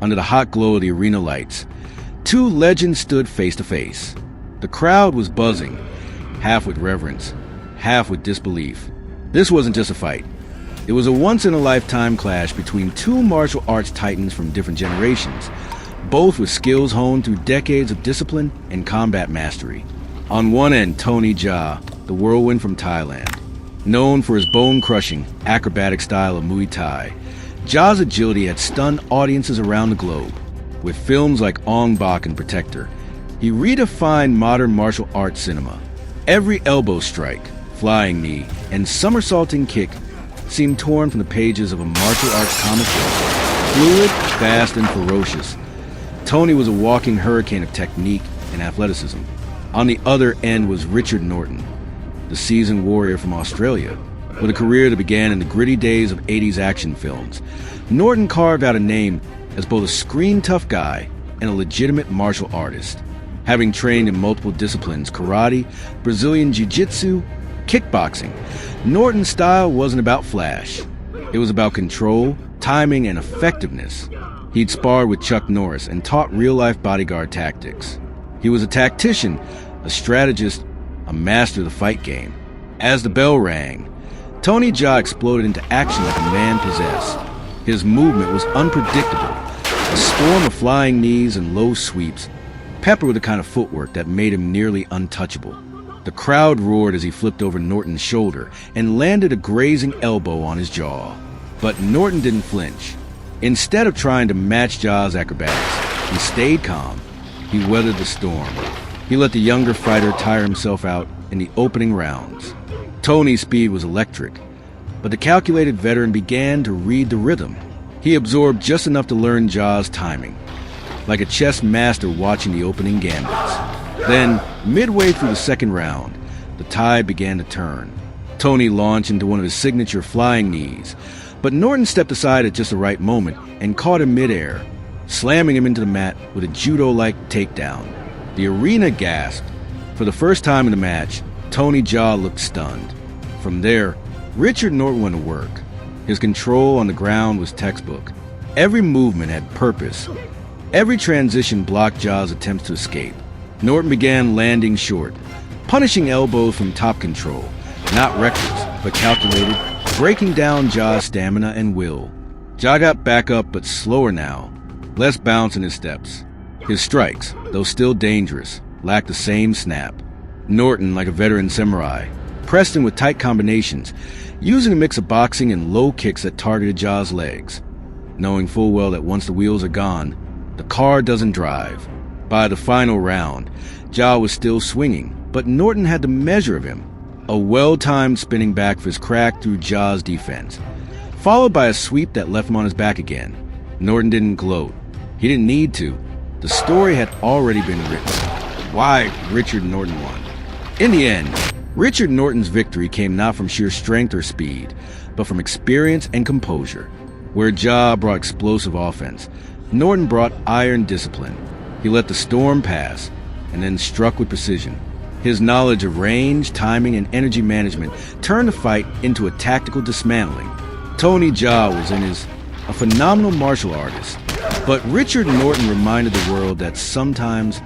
Under the hot glow of the arena lights, two legends stood face to face. The crowd was buzzing, half with reverence, half with disbelief. This wasn't just a fight. It was a once-in-a-lifetime clash between two martial arts titans from different generations, both with skills honed through decades of discipline and combat mastery. On one end, Tony Jaa, the whirlwind from Thailand. Known for his bone-crushing, acrobatic style of Muay Thai, Jaa's agility had stunned audiences around the globe. With films like Ong-Bak and Protector, he redefined modern martial arts cinema. Every elbow strike, flying knee, and somersaulting kick seemed torn from the pages of a martial arts comic book. Fluid, fast, and ferocious, Tony was a walking hurricane of technique and athleticism. On the other end was Richard Norton, the seasoned warrior from Australia. With a career that began in the gritty days of 80s action films, Norton carved out a name as both a screen-tough guy and a legitimate martial artist. Having trained in multiple disciplines, karate, Brazilian jiu-jitsu, kickboxing, Norton's style wasn't about flash. It was about control, timing, and effectiveness. He'd sparred with Chuck Norris and taught real-life bodyguard tactics. He was a tactician, a strategist, a master of the fight game. As the bell rang, Tony Jaa exploded into action like a man possessed. His movement was unpredictable, a storm of flying knees and low sweeps, peppered with the kind of footwork that made him nearly untouchable. The crowd roared as he flipped over Norton's shoulder and landed a grazing elbow on his jaw. But Norton didn't flinch. Instead of trying to match Jaa's acrobatics, he stayed calm. He weathered the storm. He let the younger fighter tire himself out in the opening rounds. Tony's speed was electric, but the calculated veteran began to read the rhythm. He absorbed just enough to learn Jaa's timing, like a chess master watching the opening gambits. Then, midway through the second round, the tide began to turn. Tony launched into one of his signature flying knees, but Norton stepped aside at just the right moment and caught him midair, slamming him into the mat with a judo-like takedown. The arena gasped. For the first time in the match, Tony Jaa looked stunned. From there, Richard Norton went to work. His control on the ground was textbook. Every movement had purpose. Every transition blocked Jaa's attempts to escape. Norton began landing short, punishing elbows from top control, not reckless, but calculated, breaking down Jaa's stamina and will. Jaa got back up, but slower now, less bounce in his steps. His strikes, though still dangerous, lacked the same snap. Norton, like a veteran samurai, pressed him with tight combinations, using a mix of boxing and low kicks that targeted Jaa's legs, knowing full well that once the wheels are gone, the car doesn't drive. By the final round, Jaa was still swinging, but Norton had the measure of him. A well-timed spinning back fist cracked through Jaa's defense, followed by a sweep that left him on his back again. Norton didn't gloat. He didn't need to. The story had already been written. Why Richard Norton won. In the end, Richard Norton's victory came not from sheer strength or speed, but from experience and composure. Where Jaa brought explosive offense, Norton brought iron discipline. He let the storm pass, and then struck with precision. His knowledge of range, timing, and energy management turned the fight into a tactical dismantling. Tony Jaa was a phenomenal martial artist, but Richard Norton reminded the world that sometimes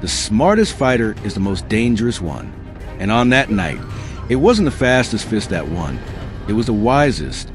the smartest fighter is the most dangerous one. And on that night, it wasn't the fastest fist that won. It was the wisest,